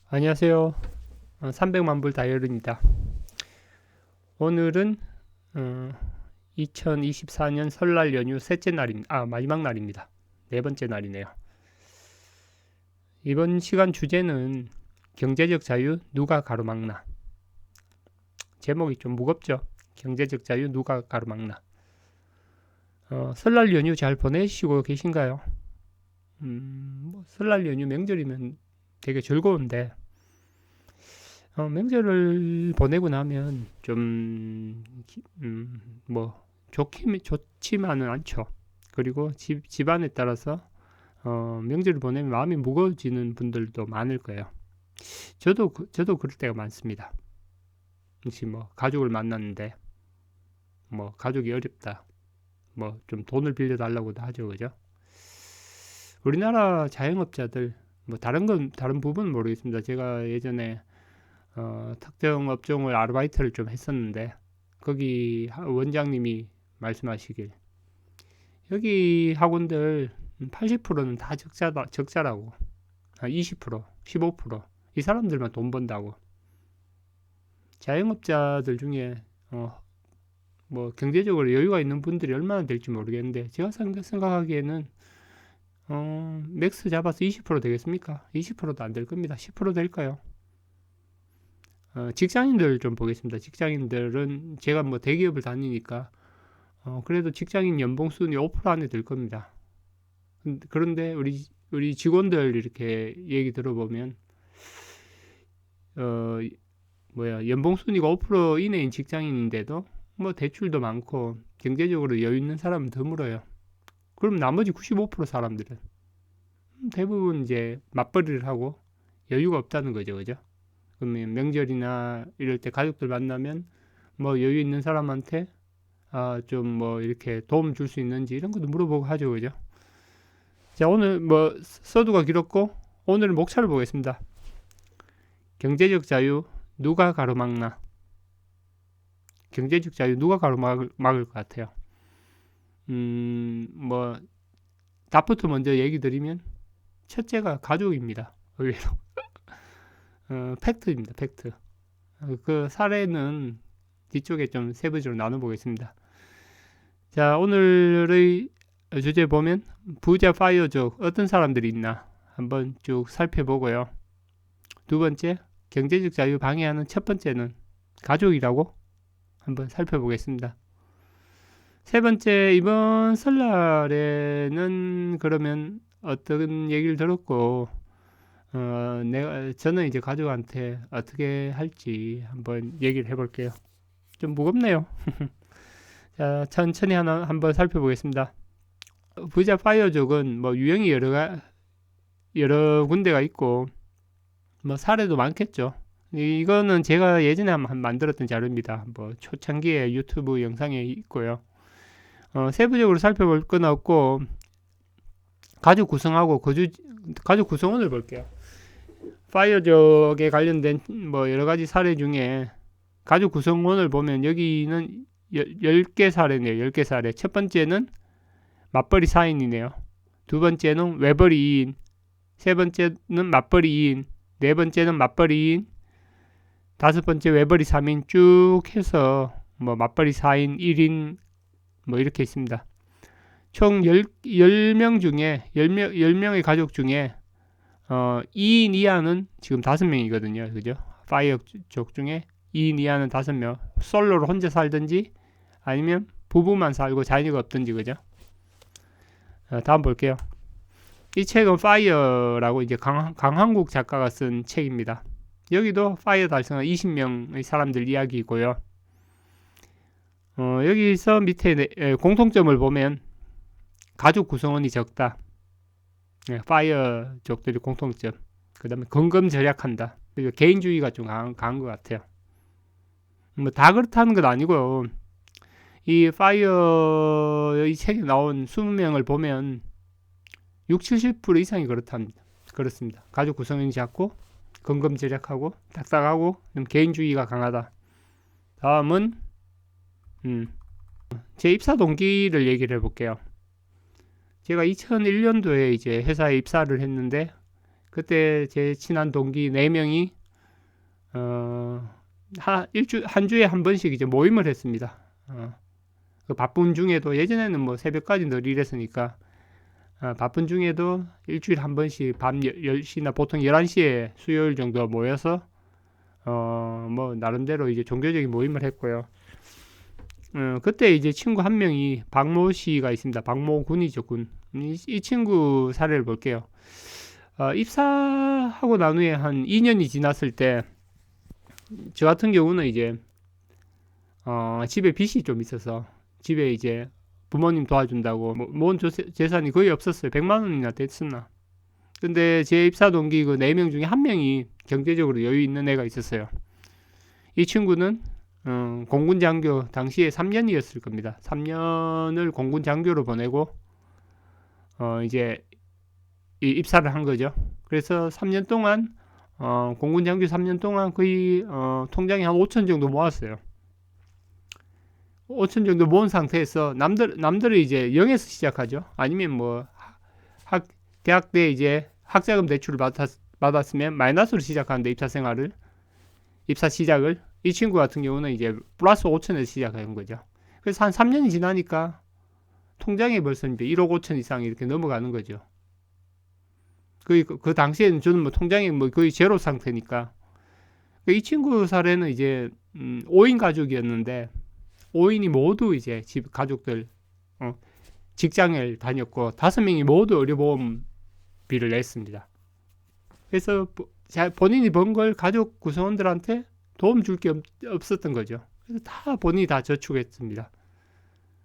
안녕하세요. 300만 불 다이어리입니다. 오늘은 2024년 설날 연휴 셋째 날입니다. 마지막 날입니다. 네 번째 날이네요. 이번 시간 주제는 경제적 자유 누가 가로막나. 제목이 좀 무겁죠? 경제적 자유 누가 가로막나. 설날 연휴 잘 보내시고 계신가요? 설날 연휴 명절이면 되게 즐거운데 명절을 보내고 나면 좀, 좋지만은 않죠. 그리고 집안에 따라서, 명절을 보내면 마음이 무거워지는 분들도 많을 거예요. 저도 그럴 때가 많습니다. 혹시 가족을 만났는데, 가족이 어렵다. 좀 돈을 빌려달라고도 하죠. 그죠? 우리나라 자영업자들, 다른 부분은 모르겠습니다. 제가 예전에 특정 업종을 아르바이트를 좀 했었는데 거기 원장님이 말씀하시길 여기 학원들 80%는 다 적자라고 20%, 15%이 사람들만 돈 번다고 자영업자들 중에 경제적으로 여유가 있는 분들이 얼마나 될지 모르겠는데 제가 생각하기에는 맥스 잡아서 20% 되겠습니까? 20%도 안 될 겁니다. 10% 될까요? 직장인들 좀 보겠습니다. 직장인들은 제가 대기업을 다니니까 그래도 직장인 연봉 수준이 5% 안에 들 겁니다. 그런데 우리 직원들 이렇게 얘기 들어보면 연봉 순위가 5% 이내인 직장인인데도 대출도 많고 경제적으로 여유 있는 사람은 드물어요. 그럼 나머지 95% 사람들은 대부분 이제 맞벌이를 하고 여유가 없다는 거죠, 그죠? 그러면 명절이나 이럴 때 가족들 만나면 여유 있는 사람한테 좀 이렇게 도움 줄 수 있는지 이런 것도 물어보고 하죠, 그죠? 자, 오늘 서두가 길었고 오늘은 목차를 보겠습니다. 경제적 자유 누가 가로막나? 경제적 자유 누가 가로막을 것 같아요? 답부터 먼저 얘기 드리면 첫째가 가족입니다. 의외로 팩트입니다. 팩트. 그 사례는 뒤쪽에 좀 세부적으로 나눠보겠습니다. 자, 오늘의 주제 보면 부자 파이어족 어떤 사람들이 있나 한번 쭉 살펴보고요. 두 번째, 경제적 자유 방해하는 첫 번째는 가족이라고 한번 살펴보겠습니다. 세 번째, 이번 설날에는 그러면 어떤 얘기를 들었고 저는 이제 가족한테 어떻게 할지 한번 얘기를 해볼게요. 좀 무겁네요. 자, 천천히 한번 살펴보겠습니다. 부자 파이어족은 유형이 여러 군데가 있고 사례도 많겠죠. 이거는 제가 예전에 한번 만들었던 자료입니다. 초창기에 유튜브 영상에 있고요. 세부적으로 살펴볼 건 없고 가족 구성하고 가족 구성원을 볼게요. 파이어족에 관련된 여러 가지 사례 중에 가족 구성원을 보면 여기는 10개 사례네요. 10개 사례. 첫 번째는 맞벌이 4인이네요. 두 번째는 외벌이 2인, 세 번째는 맞벌이 2인, 네 번째는 맞벌이 2인, 다섯 번째 외벌이 3인 쭉 해서 맞벌이 4인, 1인 이렇게 있습니다. 총 10명 중에 10명의 가족 중에 2인 이하는 지금 5명이거든요. 그죠? 파이어족 중에 2인 이하는 5명. 솔로로 혼자 살든지 아니면 부부만 살고 자녀가 없든지 그죠? 다음 볼게요. 이 책은 파이어라고 이제 강한국 작가가 쓴 책입니다. 여기도 파이어 달성한 20명의 사람들 이야기이고요. 여기서 밑에 공통점을 보면 가족 구성원이 적다. 파이어족들이 공통점. 그 다음에 건금 절약한다. 그리고 개인주의가 좀 강한 것 같아요. 다 그렇다는 건 아니고요. 이 파이어의 책에 나온 20명을 보면 60-70% 이상이 그렇습니다. 가족 구성원이 작고 건금 절약하고 딱딱하고 개인주의가 강하다. 다음은 제 입사 동기를 얘기를 해볼게요. 제가 2001년도에 이제 회사에 입사를 했는데 그때 제 친한 동기 4명이 한 주에 한 번씩 이제 모임을 했습니다. 그 바쁜 중에도 예전에는 뭐 새벽까지 늘 일했으니까 바쁜 중에도 일주일에 한 번씩 밤 10시나 보통 11시에 수요일 정도 모여서 뭐 나름대로 이제 종교적인 모임을 했고요. 그때 이제 친구 한 명이 박모 씨가 있습니다. 박모 군이죠, 군. 이 친구 사례를 볼게요. 입사하고 난 후에 한 2년이 지났을 때, 저 같은 경우는 이제, 집에 빚이 좀 있어서, 집에 이제 부모님 도와준다고, 모은 재산이 거의 없었어요. 100만 원이나 됐었나. 근데 제 입사 동기 그 4명 중에 한 명이 경제적으로 여유 있는 애가 있었어요. 이 친구는 공군 장교 당시에 3년이었을 겁니다. 3년을 공군 장교로 보내고 이제 입사를 한 거죠. 그래서 3년 동안 공군 장교 3년 동안 거의 통장에 한 5천 정도 모았어요. 5천 정도 모은 상태에서 남들은 이제 0에서 시작하죠. 아니면 뭐 대학 때 이제 학자금 대출을 받았으면 마이너스로 시작하는데 입사 시작을 이 친구 같은 경우는 이제 플러스 5천에서 시작한 거죠. 그래서 한 3년이 지나니까 통장에 벌써 이제 1억 5천 이상이 이렇게 넘어가는 거죠. 그 당시에는 저는 뭐 통장에 뭐 거의 제로 상태니까. 이 친구 사례는 이제 5인 가족이었는데 5인이 모두 이제 집 가족들 직장을 다녔고 5명이 모두 의료보험비를 냈습니다. 그래서 본인이 번 걸 가족 구성원들한테 도움 줄 게 없었던 거죠. 그래서 다 본인이 다 저축했습니다.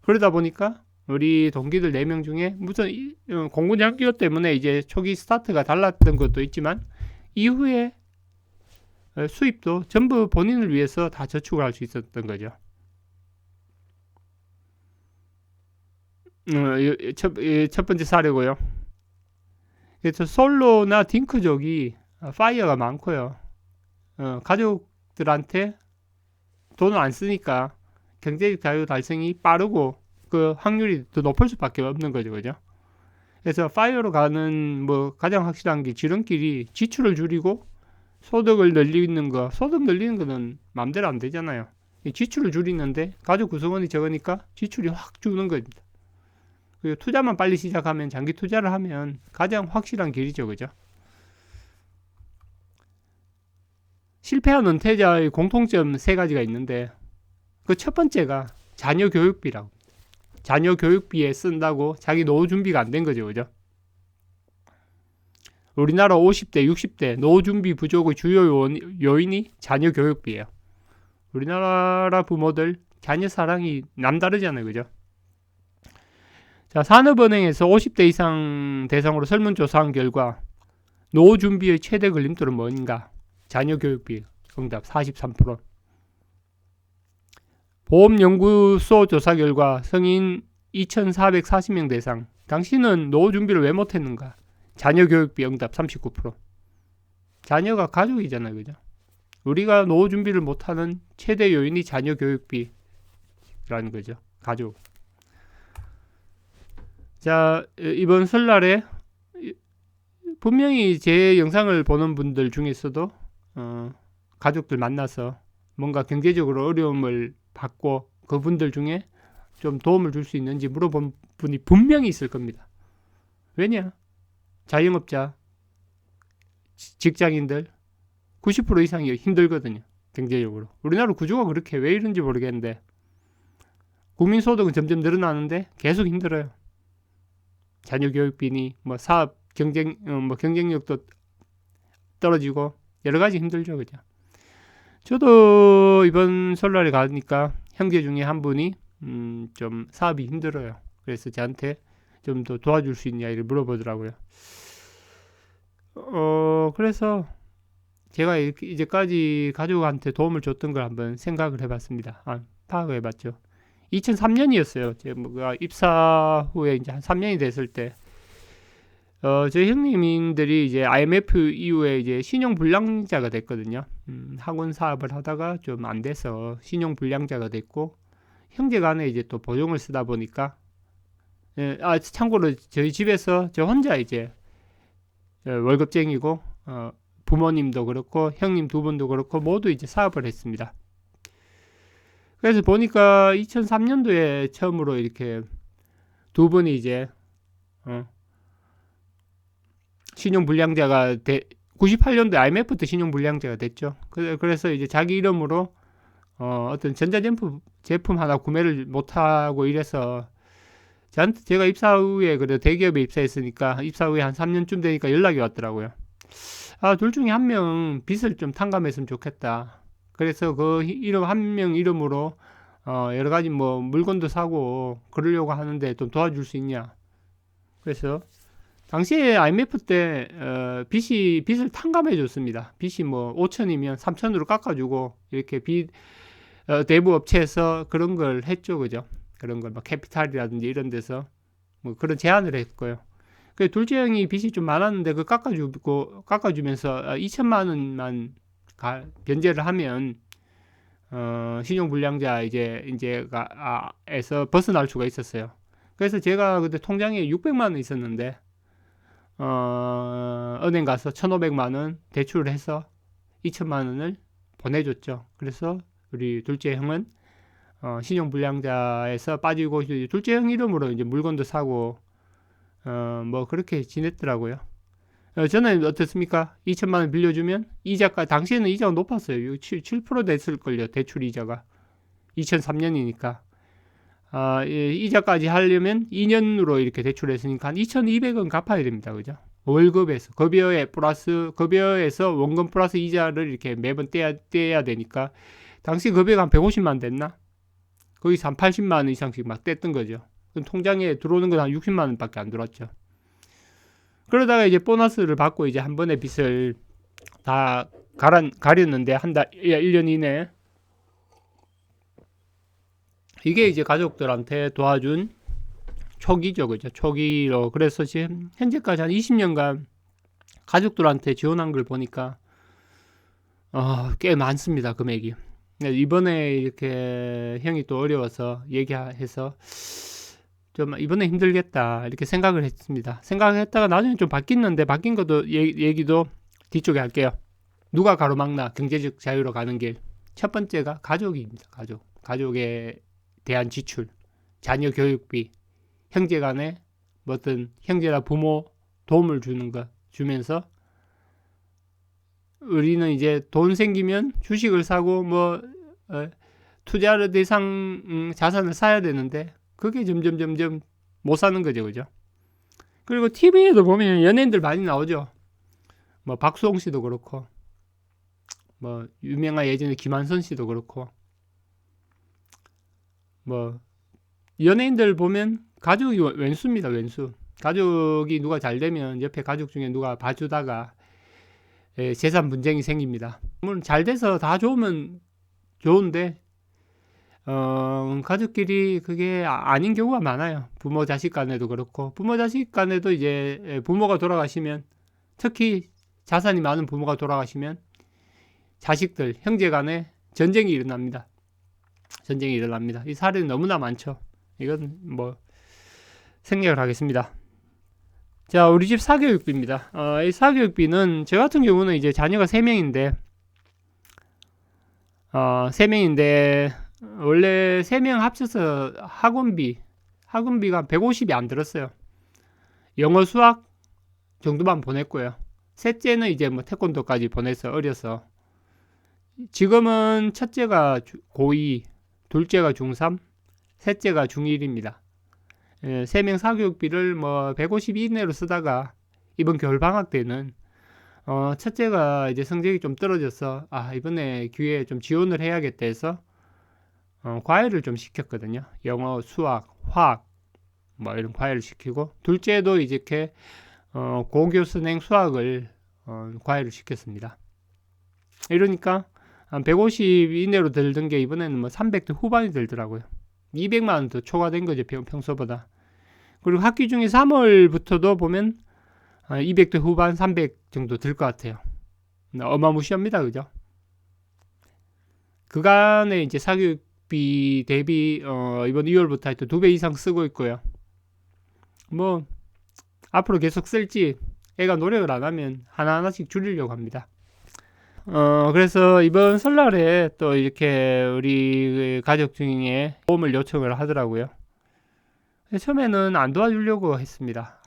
그러다 보니까 우리 동기들 4명 중에 무슨 공군 장교 때문에 이제 초기 스타트가 달랐던 것도 있지만 이후에 수입도 전부 본인을 위해서 다 저축을 할 수 있었던 거죠. 첫 번째 사례고요. 그래서 솔로나 딩크족이 파이어가 많고요. 가족들한테 돈을 안 쓰니까 경제적 자유 달성이 빠르고 그 확률이 더 높을 수밖에 없는 거죠, 그죠? 그래서 파이어로 가는 뭐 가장 확실한 게 지름길이 지출을 줄이고 소득을 늘리는 거. 소득 늘리는 거는 마음대로 안 되잖아요. 지출을 줄이는데 가족 구성원이 적으니까 지출이 확 주는 겁니다. 그리고 투자만 빨리 시작하면 장기 투자를 하면 가장 확실한 길이죠, 그죠? 실패한 은퇴자의 공통점 3가지가 있는데 그 첫 번째가 자녀 교육비라고. 자녀 교육비에 쓴다고 자기 노후 준비가 안 된 거죠, 그죠? 우리나라 50대, 60대 노후 준비 부족의 주요 요인이 자녀 교육비예요. 우리나라 부모들 자녀 사랑이 남다르잖아요, 그죠? 자, 산업은행에서 50대 이상 대상으로 설문조사한 결과 노후 준비의 최대 걸림돌은 뭔가? 자녀 교육비. 정답 43%. 보험연구소 조사 결과 성인 2,440명 대상. 당신은 노후 준비를 왜 못했는가? 자녀 교육비 응답 39%. 자녀가 가족이잖아요, 그죠? 우리가 노후 준비를 못하는 최대 요인이 자녀 교육비라는 거죠. 가족. 자, 이번 설날에 분명히 제 영상을 보는 분들 중에서도 가족들 만나서 뭔가 경제적으로 어려움을 받고 그분들 중에 좀 도움을 줄 수 있는지 물어본 분이 분명히 있을 겁니다. 왜냐? 자영업자, 직장인들 90% 이상이 힘들거든요. 경제적으로. 우리나라 구조가 그렇게 왜 이런지 모르겠는데 국민소득은 점점 늘어나는데 계속 힘들어요. 자녀 교육비니 뭐 사업 경쟁력도 떨어지고 여러 가지 힘들죠, 그죠? 저도 이번 설날에 가니까 형제 중에 한 분이 좀 사업이 힘들어요. 그래서 저한테 좀 더 도와줄 수 있냐 이를 물어보더라고요. 그래서 제가 이제까지 가족한테 도움을 줬던 걸 한번 생각을 해봤습니다. 파악을 해봤죠. 2003년이었어요. 제가 입사 후에 이제 한 3년이 됐을 때, 저희 형님들이 이제 IMF 이후에 이제 신용불량자가 됐거든요. 학원 사업을 하다가 좀 안 돼서 신용불량자가 됐고, 형제간에 이제 또 보증을 쓰다 보니까, 참고로 저희 집에서 저 혼자 이제 월급쟁이고 부모님도 그렇고 형님 두 분도 그렇고 모두 이제 사업을 했습니다. 그래서 보니까 2003년도에 처음으로 이렇게 두 분이 이제 신용불량자가 98년도에 IMF 때 신용불량자가 됐죠. 그래서 이제 자기 이름으로 어떤 전자제품 하나 구매를 못하고 이래서 제가 입사 후에 그래 대기업에 입사했으니까 입사 후에 한 3년쯤 되니까 연락이 왔더라고요. 둘 중에 한 명 빚을 좀 탕감했으면 좋겠다. 그래서 그 이름 한 명 이름으로 여러 가지 뭐 물건도 사고 그러려고 하는데 좀 도와줄 수 있냐. 그래서 당시에 IMF 때 빚을 탕감해 줬습니다. 빚이 뭐 5천이면 3천으로 깎아주고 이렇게 대부 업체에서 그런 걸 했죠, 그죠? 그런 걸 막 캐피탈이라든지 이런 데서 뭐 그런 제안을 했고요. 그 둘째 형이 빚이 좀 많았는데 그 깎아주면서 2천만 원만 변제를 하면 신용불량자 에서 벗어날 수가 있었어요. 그래서 제가 그때 통장에 600만 원 있었는데 은행 가서 1,500만 원 대출을 해서 2천만 원을 보내줬죠. 그래서 우리 둘째 형은 신용불량자에서 빠지고 둘째 형 이름으로 이제 물건도 사고 뭐 그렇게 지냈더라고요. 저는 어떻습니까? 2천만 원 빌려주면 이자가 당시에는 이자가 높았어요. 7% 됐을걸요. 대출 이자가 2003년이니까 이자까지 하려면 2년으로 이렇게 대출했으니까 한 2,200원 갚아야 됩니다. 그죠? 월급에서 급여에서 원금 플러스 이자를 이렇게 매번 떼야 되니까 당시 급여가 한 150만 됐나? 거기서 한 80만 원 이상씩 막 뗐던 거죠. 통장에 들어오는 건 한 60만 원밖에 안 들어왔죠. 그러다가 이제 보너스를 받고 이제 한 번에 빚을 다 가렸는데 1년 이내 이게 이제 가족들한테 도와준 초기죠, 그죠? 초기로. 그래서 지금 현재까지 한 20년간 가족들한테 지원한 걸 보니까 꽤 많습니다, 금액이. 이번에 이렇게 형이 또 어려워서 얘기해서 좀 이번에 힘들겠다 이렇게 생각을 했습니다. 생각했다가 나중에 좀 바뀌었는데 바뀐 것도 얘기도 뒤쪽에 할게요. 누가 가로막나 경제적 자유로 가는 길. 첫 번째가 가족입니다. 가족에 대한 지출, 자녀 교육비, 형제간에 어떤 형제나 부모 도움을 주면서 우리는 이제 돈 생기면 주식을 사고 뭐 투자를 대상 자산을 사야 되는데 그게 점점 못 사는 거죠, 그죠? 그리고 TV에도 보면 연예인들 많이 나오죠. 뭐 박수홍 씨도 그렇고, 뭐 유명한 예전에 김한선 씨도 그렇고, 뭐 연예인들 보면 가족이 왼수입니다, 왼수. 가족이 누가 잘 되면 옆에 가족 중에 누가 봐주다가 재산 분쟁이 생깁니다. 물론 잘 돼서 다 좋으면 좋은데 가족끼리 그게 아닌 경우가 많아요. 부모 자식 간에도 그렇고 부모 자식 간에도 이제 부모가 돌아가시면 특히 자산이 많은 부모가 돌아가시면 자식들 형제 간에 전쟁이 일어납니다. 이 사례는 너무나 많죠. 이건 뭐 생략을 하겠습니다. 자, 우리 집 사교육비입니다. 이 사교육비는 저 같은 경우는 이제 자녀가 3명인데 3명인데 원래 3명 합쳐서 학원비가 150이 안 들었어요. 영어 수학 정도만 보냈고요. 셋째는 이제 뭐 태권도까지 보내서 어려서 지금은 첫째가 고2, 둘째가 중3, 셋째가 중1입니다. 3명 사교육비를 뭐 150 이내로 쓰다가 이번 겨울방학 때는 첫째가 이제 성적이 좀 떨어져서 이번에 기회에 좀 지원을 해야겠다 해서 과외를 좀 시켰거든요. 영어, 수학, 화학 뭐 이런 과외를 시키고 둘째도 이렇게 고교선행 수학을 과외를 시켰습니다. 이러니까 한 150 이내로 들던 게 이번에는 뭐 300대 후반이 들더라고요. 200만 원 더 초과된 거죠, 평소보다. 그리고 학기 중에 3월부터도 보면 200대 후반 300 정도 들 것 같아요. 어마무시합니다, 그죠? 그간에 이제 사교육비 대비 이번 2월부터 하여튼 2배 이상 쓰고 있고요. 뭐 앞으로 계속 쓸지 애가 노력을 안 하면 하나하나씩 줄이려고 합니다. 그래서 이번 설날에 또 이렇게 우리 가족 중에 도움을 요청을 하더라고요. 처음에는 안 도와주려고 했습니다.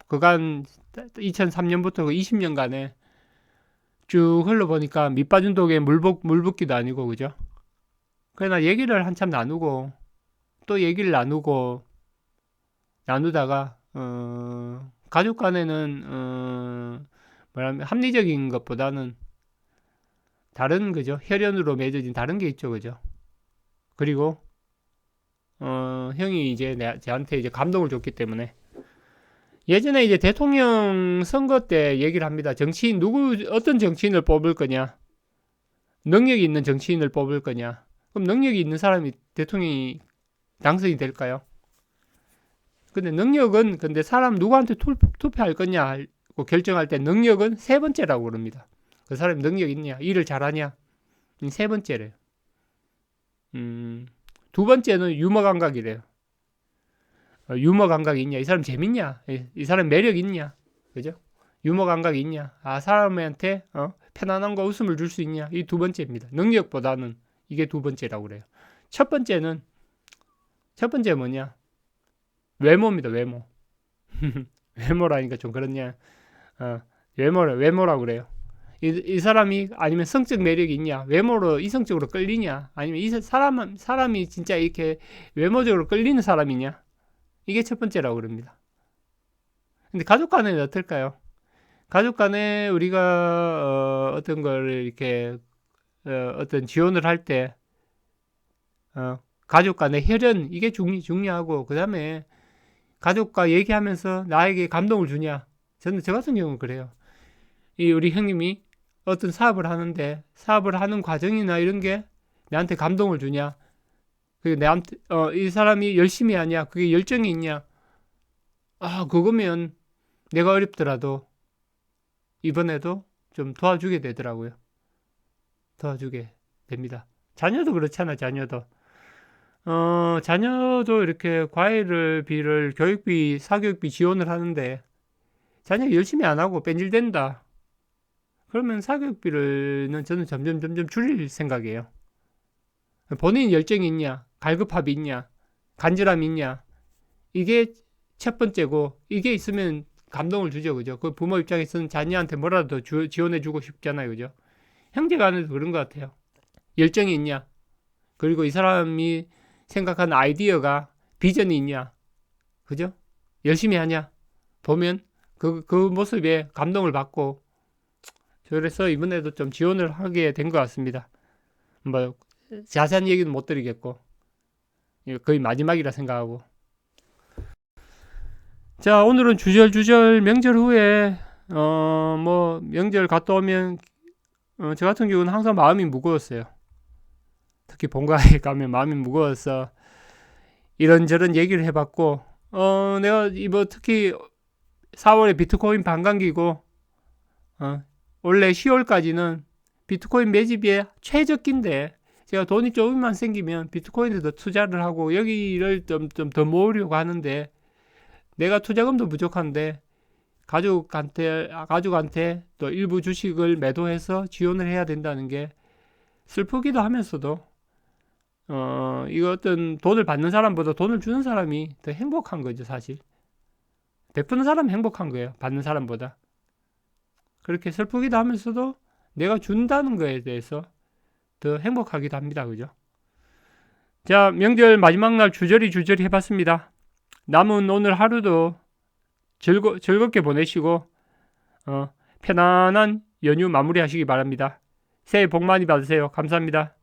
그간 2003년부터 20년간에 쭉 흘러보니까 밑빠진 독에 물 붓기도 아니고, 그죠? 그러나 얘기를 한참 나누고, 또 얘기를 나누다가, 가족 간에는, 뭐라면, 합리적인 것보다는 다른, 그죠? 혈연으로 맺어진 다른 게 있죠, 그죠? 그리고, 형이 이제 저한테 이제 감동을 줬기 때문에, 예전에 이제 대통령 선거 때 얘기를 합니다. 어떤 정치인을 뽑을 거냐? 능력이 있는 정치인을 뽑을 거냐? 그럼 능력이 있는 사람이 대통령이 당선이 될까요? 근데 사람 누구한테 투표할 거냐 결정할 때 능력은 세 번째라고 그럽니다. 그 사람이 능력 있냐? 일을 잘하냐? 세 번째래요. 두 번째는 유머 감각이래요. 유머 감각이 있냐? 이 사람 재밌냐? 이 사람 매력 있냐? 그죠? 유머 감각이 있냐? 사람한테 편안함과 웃음을 줄 수 있냐? 이 두 번째입니다. 능력보다는 이게 두 번째라고 그래요. 첫 번째 뭐냐? 외모입니다. 외모. 외모라니까 좀 그렇냐? 외모라고 그래요. 이 사람이 아니면 성적 매력이 있냐? 외모로 이성적으로 끌리냐? 아니면 이 사람이 진짜 이렇게 외모적으로 끌리는 사람이냐? 이게 첫 번째라고 그럽니다. 근데 가족 간에는 어떨까요? 가족 간에 우리가 어떤 걸 이렇게 어떤 지원을 할 때 가족 간의 혈연 이게 중요하고, 그 다음에 가족과 얘기하면서 나에게 감동을 주냐? 저 같은 경우는 그래요. 우리 형님이 어떤 사업을 하는데 사업을 하는 과정이나 이런 게 나한테 감동을 주냐? 그리고 나한테 이 사람이 열심히 하냐? 그게 열정이 있냐? 그거면 내가 어렵더라도 이번에도 좀 도와주게 되더라고요. 도와주게 됩니다. 자녀도 그렇잖아. 자녀도 이렇게 과외비를 교육비, 사교육비 지원을 하는데 자녀가 열심히 안 하고 뺀질댄다. 그러면 사교육비는 저는 점점 줄일 생각이에요. 본인 열정이 있냐, 갈급함이 있냐, 간절함이 있냐, 이게 첫 번째고, 이게 있으면 감동을 주죠, 그죠? 그 부모 입장에서는 자녀한테 뭐라도 지원해주고 싶잖아요, 그죠? 형제간에도 그런 것 같아요. 열정이 있냐, 그리고 이 사람이 생각한 아이디어가 비전이 있냐, 그죠? 열심히 하냐, 보면 그 모습에 감동을 받고, 그래서 이번에도 좀 지원을 하게 된 것 같습니다. 뭐 자세한 얘기는 못 드리겠고, 거의 마지막이라 생각하고. 자, 오늘은 주절 명절 후에 뭐 명절 갔다 오면 저 같은 경우는 항상 마음이 무거웠어요. 특히 본가에 가면 마음이 무거워서 이런저런 얘기를 해봤고, 내가 특히 4월에 비트코인 반감기고, 원래 10월까지는 비트코인 매집이 최저기인데 제가 돈이 조금만 생기면 비트코인에 더 투자를 하고 여기를 좀 더 모으려고 하는데, 내가 투자금도 부족한데 가족한테 또 일부 주식을 매도해서 지원을 해야 된다는 게 슬프기도 하면서도 이거 어떤 돈을 받는 사람보다 돈을 주는 사람이 더 행복한 거죠. 사실 베푸는 사람이 행복한 거예요, 받는 사람보다. 그렇게 슬프기도 하면서도 내가 준다는 거에 대해서 더 행복하기도 합니다. 그죠? 자, 명절 마지막 날 주저리 해봤습니다. 남은 오늘 하루도 즐겁게 보내시고 편안한 연휴 마무리하시기 바랍니다. 새해 복 많이 받으세요. 감사합니다.